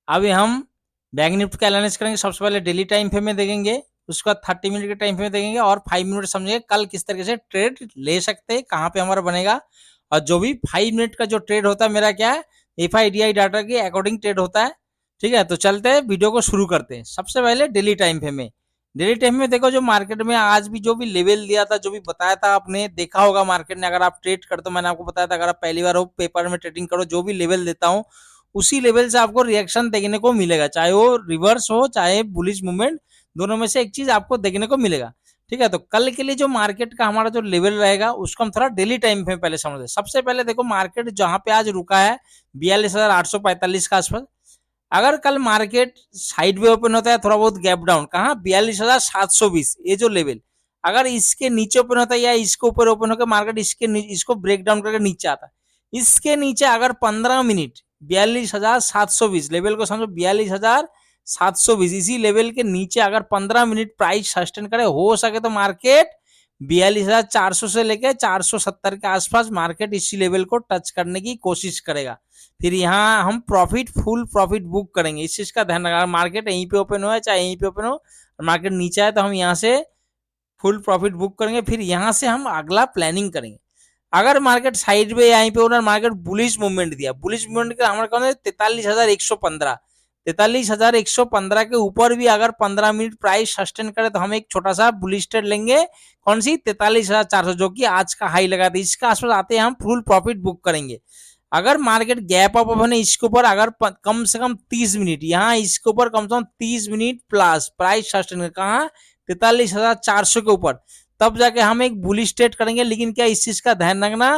अभी हम bank Nifty का एनालिसिस करेंगे। सबसे पहले डेली टाइम फ्रेम में देखेंगे, उसके बाद 30 मिनट के टाइम फ्रेम में देखेंगे और 5 मिनट समझेंगे कल किस तरीके से ट्रेड ले सकते हैं, कहाँ पे हमारा बनेगा। और जो भी 5 मिनट का जो ट्रेड होता है मेरा क्या है, FIDI डाटा के अकॉर्डिंग ट्रेड होता है। ठीक है, तो चलते हैं वीडियो को शुरू करते हैं। सबसे पहले डेली टाइम फ्रेम में, डेली टाइम में देखो जो मार्केट में आज भी जो भी लेवल दिया था, जो भी बताया था, आपने देखा होगा मार्केट ने। अगर आप ट्रेड करते हो, मैंने आपको बताया था, अगर आप पहली बार हो पेपर में ट्रेडिंग करो, जो भी लेवल देता हूँ उसी लेवल से आपको रिएक्शन देखने को मिलेगा, चाहे वो रिवर्स हो चाहे बुलिश मूवमेंट, दोनों में से एक चीज आपको देखने को मिलेगा। ठीक है, तो कल के लिए जो मार्केट का हमारा जो लेवल रहेगा उसको हम थोड़ा डेली टाइम पे पहले समझते। सबसे पहले देखो मार्केट जहां पे आज रुका है 42,845 के आसपास। अगर कल मार्केट साइड वे ओपन होता है, थोड़ा बहुत गैप डाउन, कहा 42,720, ये जो लेवल, अगर इसके नीचे ओपन होता है या इसके ऊपर ओपन होकर मार्केट इसको ब्रेक डाउन करके नीचे आता है, इसके नीचे अगर 15 मिनट 42,720 लेवल को समझो, 42,720 इसी लेवल के नीचे अगर 15 मिनट प्राइस सस्टेन करे, हो सके तो मार्केट 42,400 से लेकर 470 के आसपास मार्केट इसी लेवल को टच करने की कोशिश करेगा। फिर यहाँ हम फुल प्रॉफिट बुक करेंगे। इस चीज का ध्यान रखा, मार्केट यहीं पे ओपन हो चाहे यहीं पे ओपन हो, मार्केट नीचे आए तो हम यहाँ से फुल प्रॉफिट बुक करेंगे। फिर यहाँ से हम अगला प्लानिंग करेंगे। अगर मार्केट साइड में यहीं पे ओनर मार्केट बुलिश मूवमेंट दिया, बुलिश मूवमेंट का हमारा कौन है 43,115, 43,115 के ऊपर भी अगर 15 मिनट प्राइस सस्टेन करे तो हम एक छोटा सा बुलिश ट्रेड लेंगे। कौन सी 43,400 जो कि आज का हाई लगा था, इसका आसपास आते हैं हम फुल प्रॉफिट बुक करेंगे। अगर मार्केट गैप अप ओपन है इसके ऊपर अगर कम से कम 30 मिनट, यहाँ इसके ऊपर कम से कम 30 मिनट प्लस प्राइस सस्टेन कहा 43,400 के ऊपर, तब जाके हम एक बुलिश ट्रेड करेंगे। लेकिन क्या इस चीज का ध्यान रखना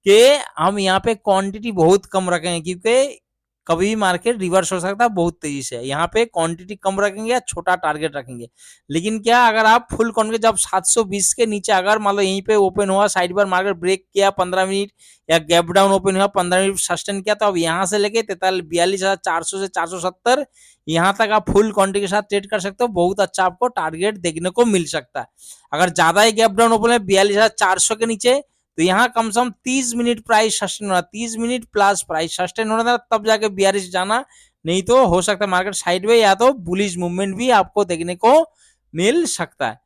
कि हम यहाँ पे क्वांटिटी बहुत कम रखेंगे, क्योंकि कभी भी मार्केट रिवर्स हो सकता है बहुत तेजी से। यहाँ पे क्वांटिटी कम रखेंगे या छोटा टारगेट रखेंगे। लेकिन क्या अगर आप फुल क्वांटिटी जब 720 के नीचे अगर मान लो यहीं पे ओपन हुआ, साइड पर मार्केट ब्रेक किया 15 मिनट या गैप डाउन ओपन हुआ 15 मिनट सस्टेन किया, तो अब यहाँ से लेके 42,400 से 470 यहाँ तक आप फुल क्वांटिटी के साथ ट्रेड कर सकते हो। बहुत अच्छा आपको टारगेट देखने को मिल सकता है। अगर ज्यादा ही गैप डाउन ओपन है 42,400 के नीचे, तो यहाँ कम से कम 30 मिनट प्राइस सस्टेन होना, 30 मिनट प्लस प्राइस सस्टेन होना था, तब जाके 42 जाना। नहीं तो हो सकता है मार्केट साइड में या तो बुलिश मूवमेंट भी आपको देखने को मिल सकता है।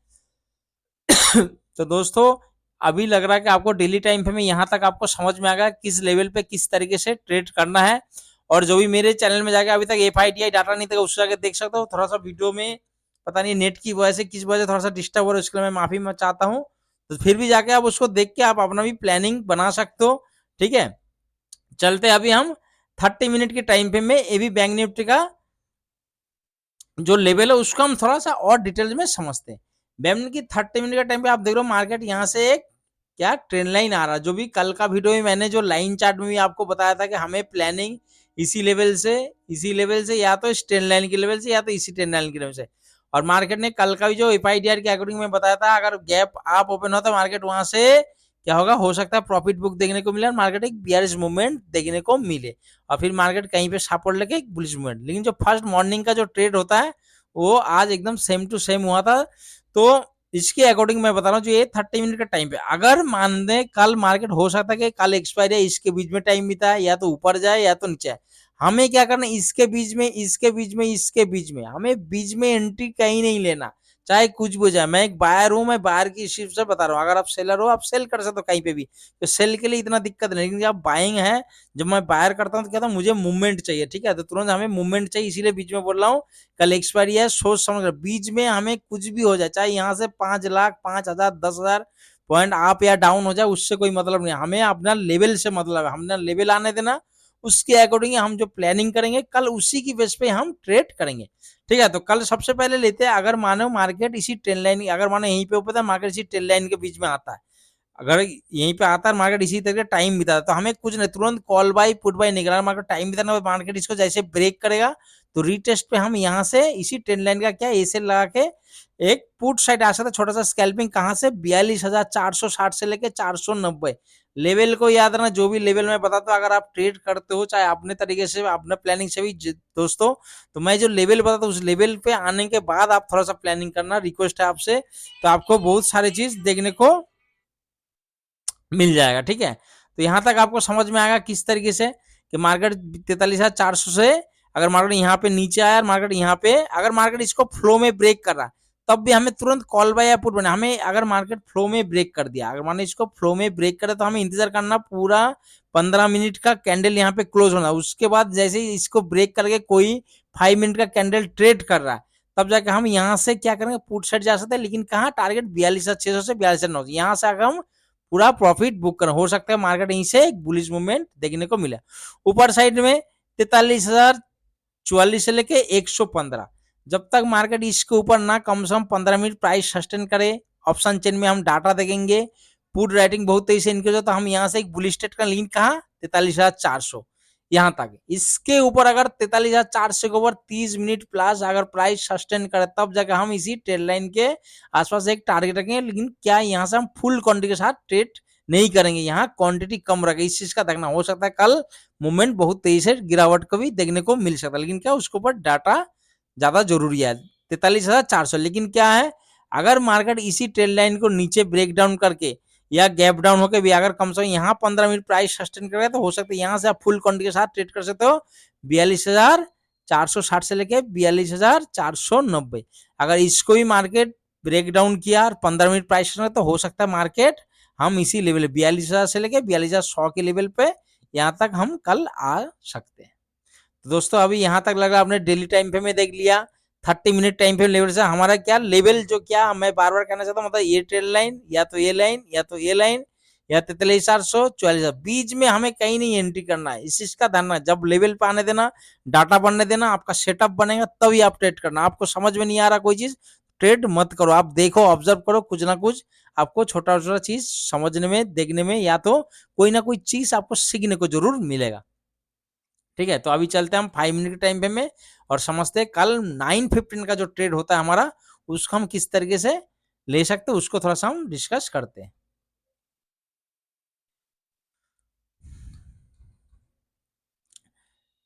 तो दोस्तों अभी लग रहा है कि आपको डेली टाइम फ्रेम में यहाँ तक आपको समझ में आ गया किस लेवल पे किस तरीके से ट्रेड करना है। और जो भी मेरे चैनल में जाके अभी तक FIDI डाटा नहीं था उससे जाके देख सकते हो। थोड़ा सा वीडियो में पता नहीं नेट की वजह से किस वजह से थोड़ा सा डिस्टर्ब हो रहा है, उसके लिए मैं माफी मैं चाहता हूँ। तो फिर भी जाके आप उसको देख के आप अपना भी प्लानिंग बना सकते हो। ठीक है, चलते अभी हम 30 मिनट के टाइम फ्रेम में ये भी बैंक निफ्टी का जो लेवल है उसको हम थोड़ा सा और डिटेल में समझते हैं। बैंक की 30 मिनट का टाइम पे आप देख रहे हो मार्केट यहाँ से एक क्या ट्रेंड लाइन आ रहा है। जो भी कल का वीडियो में मैंने जो लाइन चार्ट में भी आपको बताया था कि हमें प्लानिंग इसी लेवल से या तो इस ट्रेंड लाइन के लेवल से या तो इसी ट्रेंड लाइन के लेवल से। और मार्केट ने कल का भी जो FIDI के अकॉर्डिंग में बताया था, अगर गैप आप ओपन होता है मार्केट वहां से क्या होगा, हो सकता है प्रॉफिट बुक देखने को मिले और मार्केट एक बियरिश मूवमेंट देखने को मिले और फिर मार्केट कहीं पे सपोर्ट लेके एक बुलिश मूवमेंट। लेकिन जो फर्स्ट मॉर्निंग का जो ट्रेड होता है वो आज एकदम सेम टू सेम हुआ था। तो इसके अकॉर्डिंग मैं बता रहा हूँ जो ये 30 मिनट का टाइम पे अगर मान दे कल मार्केट हो सकता है कि कल एक्सपायरी है, इसके बीच में टाइम बीता है, या तो ऊपर जाए या तो नीचे आए। हमें क्या करना, इसके बीच में हमें बीच में एंट्री कहीं नहीं लेना, चाहे कुछ भी हो जाए। मैं एक बायर हूं, मैं बायर की शिफ्ट से बता रहा हूँ। अगर आप सेलर हो आप सेल कर सकते हो कहीं पे भी, तो सेल के लिए इतना दिक्कत नहीं। लेकिन जब बाइंग है, जब मैं बायर करता हूँ तो कहता हूँ मुझे मूवमेंट चाहिए। ठीक है, तो तुरंत हमें मूवमेंट चाहिए, इसीलिए बीच में बोल रहा हूँ कल एक्सपायरी है, सोच समझ कर। बीच में हमें कुछ भी हो जाए, चाहे यहाँ से 5 लाख 5,000 10,000 पॉइंट आप या डाउन हो जाए, उससे कोई मतलब नहीं। हमें अपना लेवल से मतलब है, हमने लेवल आने देना, उसके अकॉर्डिंग हम जो प्लानिंग करेंगे कल उसी की बेस पे हम ट्रेड करेंगे। ठीक है, तो कल सबसे पहले लेते हैं, अगर मानो मार्केट इसी ट्रेंड लाइन, अगर मानो यहीं पे ऊपर मार्केट इसी ट्रेंड लाइन के बीच में आता है, अगर यहीं पे आता है मार्केट इसी तरह टाइम बिता, तो हमें कुछ नहीं, तुरंत कॉल बाय पुट बाय नहीं करना, मार्केट टाइम बिताना। मार्केट इसको जैसे ब्रेक करेगा तो रीटेस्ट पे हम यहाँ से इसी ट्रेंड लाइन का क्या ऐसे लगा के एक पुट साइड आ सकता है, छोटा सा स्कैल्पिंग कहाँ से 42,460 से लेके 490 लेवल को याद रखना। जो भी लेवल मैं बताता हूँ अगर आप ट्रेड करते हो चाहे अपने तरीके से अपने प्लानिंग से भी दोस्तों, तो मैं जो लेवल बताता हूँ उस लेवल पे आने के बाद आप थोड़ा सा प्लानिंग करना, रिक्वेस्ट है आपसे। तो आपको बहुत सारी चीज देखने को मिल जाएगा। ठीक है, तो यहाँ तक आपको समझ में आएगा किस तरीके से कि मार्केट 43,400 से अगर मार्केट यहाँ पे नीचे आया, मार्केट यहाँ पे अगर मार्केट इसको फ्लो में ब्रेक कर रहा है, तब भी हमें तुरंत कॉल बाय या पुट बना। हमें अगर मार्केट फ्लो में ब्रेक कर दिया, अगर माने इसको फ्लो में ब्रेक करे, तो हमें इंतजार करना पूरा 15 मिनट का कैंडल यहाँ पे क्लोज होना। उसके बाद जैसे ही इसको ब्रेक करके कोई 5 मिनट का कैंडल ट्रेड कर रहा है, तब जाके हम यहाँ से क्या करेंगे, पुट साइड जा सकते हैं। लेकिन कहाँ, टारगेट 42,600 से 42,900, यहाँ से अगर हम पूरा प्रॉफिट बुक करें, हो सकता है मार्केट यहीं से एक बुलिश मूवमेंट देखने को मिले। ऊपर साइड में 43,044 से लेके 115, जब तक मार्केट इसके ऊपर ना कम से कम 15 मिनट प्राइस सस्टेन करे, ऑप्शन चेन में हम डाटा देखेंगे, पुट राइटिंग बहुत तेजी से इनके हो, तो हम यहाँ से एक बुलिश ट्रेड का लिंक कहा 43,400 यहाँ तक। इसके ऊपर अगर 43,400 के ऊपर 30 मिनट प्लस अगर प्राइस सस्टेन करे, तब जाकर हम इसी ट्रेड लाइन के आसपास एक टारगेट रखेंगे। लेकिन क्या यहाँ से हम फुल क्वांटिटी के साथ ट्रेड नहीं करेंगे, यहाँ क्वांटिटी कम रखेगा। इस चीज का देखना, हो सकता है कल मूवमेंट बहुत तेजी से गिरावट को भी देखने को मिल सकता है, लेकिन क्या उसके ऊपर डाटा ज्यादा जरूरी है। 43,400, लेकिन क्या है, अगर मार्केट इसी ट्रेड लाइन को नीचे ब्रेक डाउन करके या गैप डाउन होकर भी अगर कम से कम यहाँ 15 मिनट प्राइस सस्टेन करेगा, तो हो सकता है यहाँ से आप फुल क्वांटिटी के साथ ट्रेड कर सकते हो 42,460 से लेके 42,490। अगर इसको भी मार्केट ब्रेक डाउन किया और 15 मिनट प्राइस, तो हो सकता है मार्केट हम इसी लेवल 42,000 से लेके 42,100 के लेवल पे यहाँ तक हम कल आ सकते हैं। तो दोस्तों अभी यहाँ तक लगा आपने डेली टाइम फ्रेम में देख लिया, 30 मिनट टाइम फ्रेम लेवल से हमारा क्या लेवल, जो क्या मैं बार बार कहना चाहता हूँ, मतलब ये ट्रेड लाइन या तो ये लाइन या तो ये लाइन या 43,400 44, बीच में हमें कहीं नहीं एंट्री करना है। इस चीज का ध्यान रखना, जब लेवल पे आने देना, डाटा बनने देना, आपका सेटअप बनेगा तभी आप ट्रेड करना। आपको समझ में नहीं आ रहा कोई चीज, ट्रेड मत करो, आप देखो, ऑब्जर्व करो, कुछ ना कुछ आपको छोटा छोटा चीज समझने में, देखने में, या तो कोई ना कोई चीज आपको सीखने को जरूर मिलेगा। ठीक है, तो अभी चलते हैं हम 5 मिनट के टाइम फ्रेम में और समझते हैं कल 9:15 का जो ट्रेड होता है हमारा, उसको हम किस तरीके से ले सकते हैं, उसको थोड़ा सा हम डिस्कस करते हैं।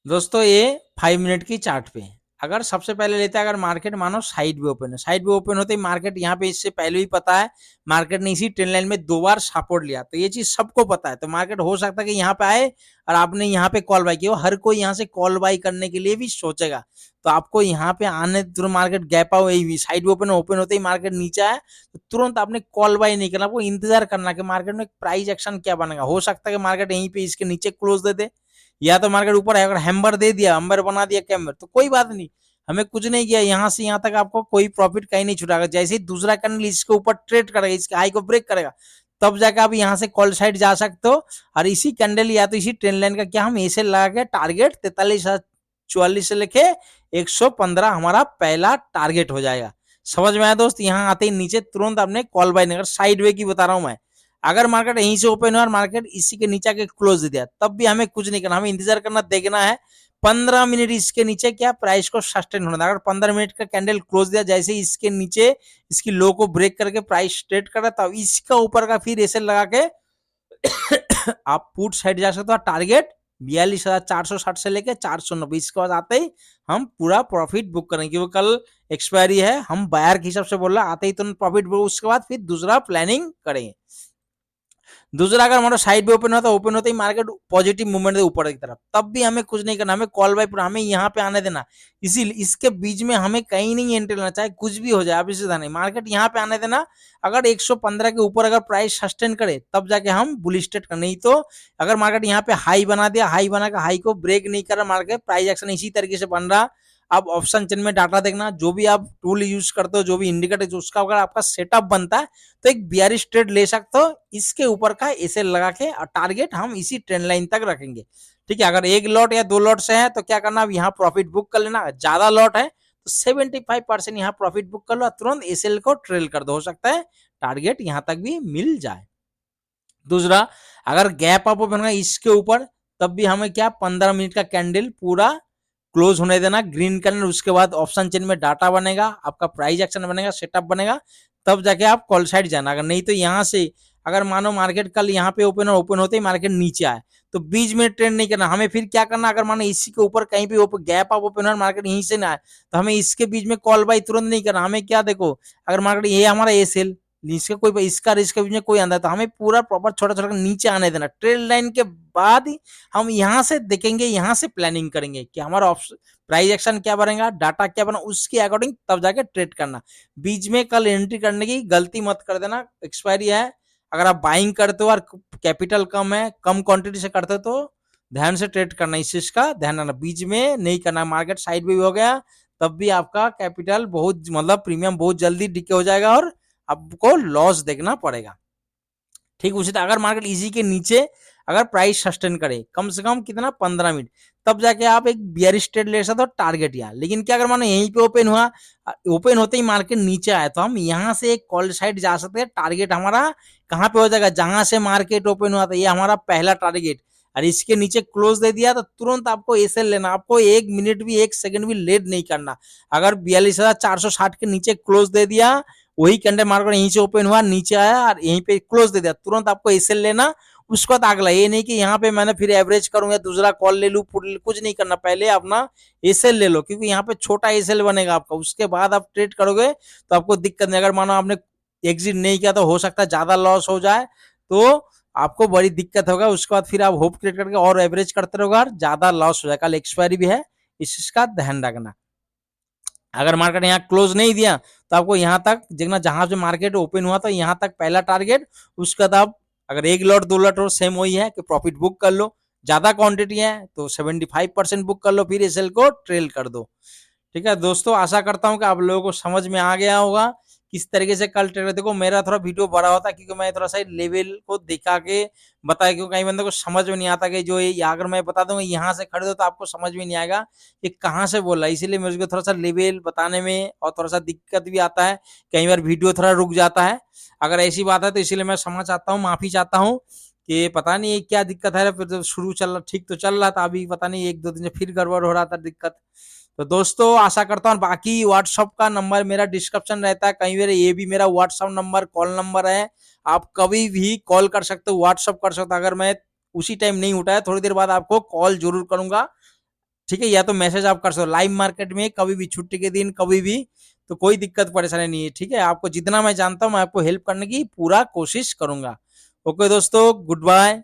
दोस्तों ये 5 मिनट की चार्ट पे अगर सबसे पहले लेते हैं, अगर मार्केट मानो साइड में ओपन है, साइड में ओपन होते ही मार्केट यहाँ पे, इससे पहले भी पता है मार्केट ने इसी ट्रेंड लाइन में 2 बार सपोर्ट लिया, तो ये चीज सबको पता है। तो मार्केट हो सकता है कि यहाँ पे आए और आपने यहाँ पे कॉल बाय किया, हर कोई यहाँ से कॉल बाय करने के लिए भी सोचेगा। तो आपको यहाँ पे आने तुरंत मार्केट गैप आउ, साइड में ओपन होते ही मार्केट नीचे आए, तो तुरंत आपने कॉल बाय नहीं करना, आपको इंतजार करना कि मार्केट में प्राइस एक्शन क्या बनेगा। हो सकता है कि मार्केट यहीं पे इसके नीचे क्लोज दे दे, या तो मार्केट ऊपर है, अगर हैम्बर दे दिया, हैम्बर बना दिया कैम्बर, तो कोई बात नहीं, हमें कुछ नहीं किया, यहाँ से यहाँ तक आपको कोई प्रॉफिट कहीं नहीं छुटाएगा। जैसे ही दूसरा कैंडल इसके ऊपर ट्रेड करेगा, इसके हाई को ब्रेक करेगा, तब जाकर आप यहाँ से कॉल साइड जा सकते हो। और इसी कैंडल या तो इसी ट्रेंड लाइन का क्या हम ऐसे लगा के टारगेट 43,044 से लेके 115 हमारा पहला टारगेट हो जाएगा। समझ में आया दोस्त? यहाँ आते ही नीचे तुरंत आपने कॉल बाय नहीं, अगर साइड वे की बता रहा हूं मैं, अगर मार्केट यहीं से ओपन हुआ और मार्केट इसी के नीचे के क्लोज दे दिया, तब भी हमें कुछ नहीं करना, हमें इंतजार करना, देखना है 15 मिनट इसके नीचे क्या प्राइस को सस्टेन होना था। अगर 15 मिनट का कैंडल क्लोज दिया, जैसे इसके नीचे इसकी लो को ब्रेक करके प्राइस ट्रेड कर रहा, तब इसका ऊपर का फिर ऐसे लगा के आप पुट साइड जा सकते हो। टारगेट 42,460 से लेके 490, इसके बाद आते ही हम पूरा प्रॉफिट बुक करेंगे, क्योंकि कल एक्सपायरी है, हम बायर के हिसाब से बोल रहे, आते ही तुरंत प्रॉफिट बुक, उसके बाद फिर दूसरा प्लानिंग करेंगे। दूसरा, अगर हमारा साइड पे ओपन हुआ, तो ओपन होते ही मार्केट पॉजिटिव मूवमेंट है ऊपर की तरफ, तब भी हमें कुछ नहीं करना, हमें कॉल बाय पूरा, हमें यहाँ पे आने देना। इसी इसके बीच में हमें कहीं नहीं एंट्री लेना, चाहे कुछ भी हो जाए, आप इसे नहीं, मार्केट यहाँ पे आने देना। अगर 115 के ऊपर अगर प्राइस सस्टेन करे, तब जाके हम बुलिश ट्रेड कर, नहीं तो अगर मार्केट यहाँ पे हाई बना दिया, हाई बना के हाई को ब्रेक नहीं कर रहा, मार्केट प्राइस एक्शन इसी तरीके से बन रहा। आप ऑप्शन चेन में डाटा देखना, जो भी आप टूल यूज करते हो, जो भी इंडिकेटर, उसका अगर आपका सेटअप बनता है, तो एक बियरिश ट्रेड ले सकते हो इसके ऊपर का ऐसे लगा के, और टारगेट हम इसी ट्रेंड लाइन तक रखेंगे। ठीक है, अगर 1 लॉट या 2 लॉट से है, तो क्या करना, अब यहाँ प्रॉफिट बुक कर लेना। ज्यादा लॉट है तो 75% यहाँ प्रॉफिट बुक कर लो, तुरंत एसएल को ट्रेल कर दो, हो सकता है टारगेट यहाँ तक भी मिल जाए। दूसरा, अगर गैप अप बनेगा इसके ऊपर, तब भी हमें क्या 15 मिनट का कैंडल पूरा क्लोज होने देना, ग्रीन कैंडल, उसके बाद ऑप्शन चेन में डाटा बनेगा, आपका प्राइस एक्शन बनेगा, सेटअप बनेगा, तब जाके आप कॉल साइड जाना। अगर नहीं तो यहाँ से अगर मानो मार्केट कल यहाँ पे ओपन होते ही मार्केट नीचे आए, तो बीच में ट्रेंड नहीं करना, हमें फिर क्या करना, अगर मानो इसी के ऊपर कहीं भी गैप आप ओपन हो, मार्केट यहीं से ना आए, तो हमें इसके बीच में कॉल बाय तुरंत नहीं करना। हमें क्या, देखो, अगर मार्केट ये हमारा ए सेल, इसका कोई इसका रिस्क बीच में कोई आंदा है, तो हमें पूरा प्रॉपर छोटा छोटा नीचे आने देना। ट्रेड लाइन के बाद ही हम यहाँ से देखेंगे, यहाँ से प्लानिंग करेंगे कि हमारा प्राइस एक्शन क्या बनेगा, डाटा क्या बना, उसके अकॉर्डिंग तब जाके ट्रेड करना। बीच में कल एंट्री करने की गलती मत कर देना, एक्सपायरी है। अगर आप बाइंग करते हो और कैपिटल कम है, कम क्वांटिटी से करते हो तो ध्यान से ट्रेड करना, इस चीज का ध्यान रखना, बीच में नहीं करना। मार्केट साइड में भी हो गया तब भी आपका कैपिटल बहुत मतलब प्रीमियम बहुत जल्दी डिके हो जाएगा और आपको लॉस देखना पड़ेगा। ठीक उसी तरह अगर मार्केट इजी के नीचे अगर प्राइस सस्टेन करे कम से कम कितना 15 मिनट, तब जाके आप एक बियरिश ट्रेड ले सकते हो टारगेट यहाँ। लेकिन क्या अगर मानो यहीं पे ओपन हुआ, ओपन होते ही मार्केट नीचे आया, तो हम यहाँ से एक कॉल साइड जा सकते हैं। टारगेट हमारा कहाँ पे हो जाएगा, जहां से मार्केट ओपन हुआ था, ये हमारा पहला टारगेट। और इसके नीचे क्लोज दे दिया तो तुरंत आपको एसएल लेना, आपको 1 मिनट भी 1 सेकंड भी लेट नहीं करना। अगर 42,460 के नीचे क्लोज दे दिया, वही कैंडल मार्केट यहीं से ओपन हुआ, नीचे आया और यहीं पे क्लोज दे दिया, तुरंत आपको एसएल लेना। उसके बाद अगला, ये नहीं कि यहाँ पे मैंने फिर एवरेज करूंगा दूसरा कॉल ले लू, कुछ नहीं करना, पहले अपना एसएल ले लो, क्योंकि यहाँ पे छोटा एसएल बनेगा आपका, उसके बाद आप ट्रेड करोगे तो आपको दिक्कत नहीं। अगर मानो आपने एग्जिट नहीं किया तो हो सकता है ज्यादा लॉस हो जाए, तो आपको बड़ी दिक्कत होगा। उसके बाद फिर आप होप क्रिएट करके और एवरेज करते रहोगे और ज्यादा लॉस हो जाएगा। कल एक्सपायरी भी है, इस चीज का ध्यान रखना। अगर मार्केट यहाँ क्लोज नहीं दिया तो आपको यहाँ तक देखना, जहां से मार्केट ओपन हुआ था यहाँ तक पहला टारगेट। उसके बाद आप अगर 1 लॉट 2 लॉट हो, सेम वही है कि प्रॉफिट बुक कर लो। ज्यादा क्वांटिटी है तो 75% बुक कर लो, फिर एसएल को ट्रेल कर दो। ठीक है दोस्तों, आशा करता हूँ कि आप लोगों को समझ में आ गया होगा किस तरीके से कल ट्रेड। देखो मेरा थोड़ा वीडियो बड़ा होता है क्योंकि मैं थोड़ा सा लेवल को दिखा के बताया, क्योंकि कई बंदे को समझ में नहीं आता कि जो ये अगर मैं बता दूंगा यहाँ से खरीदो तो आपको समझ में नहीं आएगा कि कहाँ से बोला। इसीलिए मुझे थोड़ा सा लेवल बताने में और थोड़ा सा दिक्कत भी आता है, कई बार वीडियो थोड़ा रुक जाता है। अगर ऐसी बात है तो इसीलिए मैं समझ चाहता हूँ, माफी चाहता हूँ कि पता नहीं क्या दिक्कत है। फिर तो शुरू चल रहा ठीक तो चल रहा था, अभी पता नहीं 1-2 दिन से फिर गड़बड़ हो रहा था दिक्कत। तो दोस्तों आशा करता हूँ, बाकी व्हाट्सअप का नंबर मेरा डिस्क्रिप्शन रहता है, कहीं मेरे ये भी मेरा व्हाट्सअप नंबर कॉल नंबर है, आप कभी भी कॉल कर सकते हो, व्हाट्सअप कर सकते हो। अगर मैं उसी टाइम नहीं उठाया थोड़ी देर बाद आपको कॉल जरूर करूंगा, ठीक है, या तो मैसेज आप कर सकते हो। लाइव मार्केट में कभी भी, छुट्टी के दिन कभी भी, तो कोई दिक्कत परेशानी नहीं है। ठीक है, आपको जितना मैं जानता हूँ मैं आपको हेल्प करने की पूरा कोशिश करूंगा। ओके दोस्तों, गुड बाय।